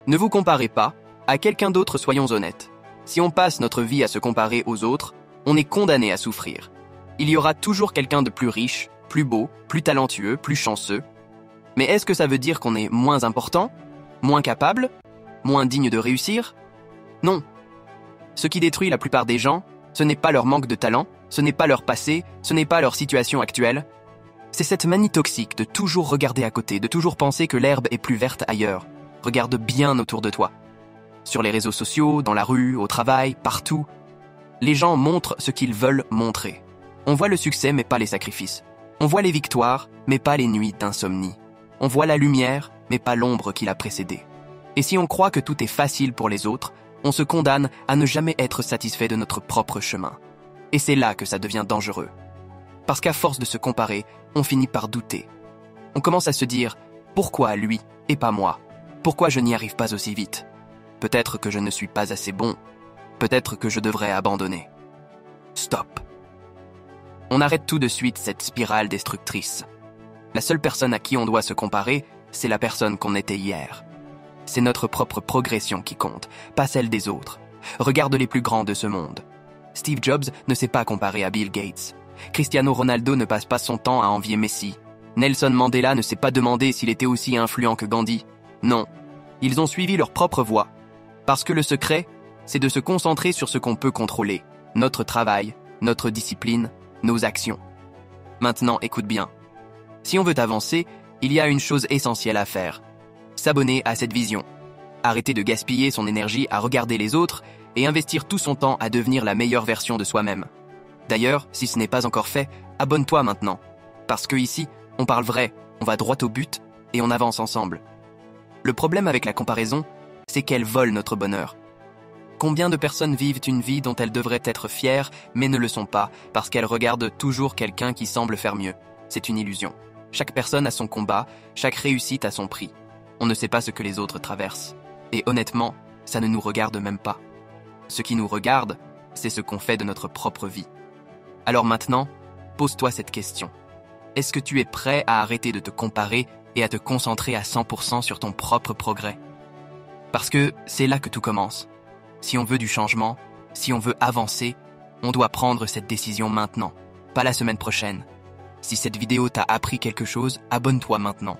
Ne vous comparez pas à quelqu'un d'autre, soyons honnêtes. Si on passe notre vie à se comparer aux autres, on est condamné à souffrir. Il y aura toujours quelqu'un de plus riche, plus beau, plus talentueux, plus chanceux. Mais est-ce que ça veut dire qu'on est moins important, moins capable, moins digne de réussir? Non. Ce qui détruit la plupart des gens, ce n'est pas leur manque de talent, ce n'est pas leur passé, ce n'est pas leur situation actuelle. C'est cette manie toxique de toujours regarder à côté, de toujours penser que l'herbe est plus verte ailleurs. Regarde bien autour de toi. Sur les réseaux sociaux, dans la rue, au travail, partout. Les gens montrent ce qu'ils veulent montrer. On voit le succès mais pas les sacrifices. On voit les victoires mais pas les nuits d'insomnie. On voit la lumière mais pas l'ombre qui l'a précédée. Et si on croit que tout est facile pour les autres, on se condamne à ne jamais être satisfait de notre propre chemin. Et c'est là que ça devient dangereux. Parce qu'à force de se comparer, on finit par douter. On commence à se dire « Pourquoi lui et pas moi? Pourquoi je n'y arrive pas aussi vite? Peut-être que je ne suis pas assez bon. Peut-être que je devrais abandonner. » Stop. On arrête tout de suite cette spirale destructrice. La seule personne à qui on doit se comparer, c'est la personne qu'on était hier. C'est notre propre progression qui compte, pas celle des autres. Regarde les plus grands de ce monde. Steve Jobs ne s'est pas comparé à Bill Gates. Cristiano Ronaldo ne passe pas son temps à envier Messi. Nelson Mandela ne s'est pas demandé s'il était aussi influent que Gandhi. Non, ils ont suivi leur propre voie. Parce que le secret, c'est de se concentrer sur ce qu'on peut contrôler. Notre travail, notre discipline, nos actions. Maintenant, écoute bien. Si on veut avancer, il y a une chose essentielle à faire. S'abonner à cette vision. Arrêter de gaspiller son énergie à regarder les autres et investir tout son temps à devenir la meilleure version de soi-même. D'ailleurs, si ce n'est pas encore fait, abonne-toi maintenant. Parce que ici, on parle vrai, on va droit au but et on avance ensemble. Le problème avec la comparaison, c'est qu'elle vole notre bonheur. Combien de personnes vivent une vie dont elles devraient être fières, mais ne le sont pas, parce qu'elles regardent toujours quelqu'un qui semble faire mieux? C'est une illusion. Chaque personne a son combat, chaque réussite a son prix. On ne sait pas ce que les autres traversent. Et honnêtement, ça ne nous regarde même pas. Ce qui nous regarde, c'est ce qu'on fait de notre propre vie. Alors maintenant, pose-toi cette question. Est-ce que tu es prêt à arrêter de te comparer et à te concentrer à 100% sur ton propre progrès? Parce que c'est là que tout commence. Si on veut du changement, si on veut avancer, on doit prendre cette décision maintenant, pas la semaine prochaine. Si cette vidéo t'a appris quelque chose, abonne-toi maintenant.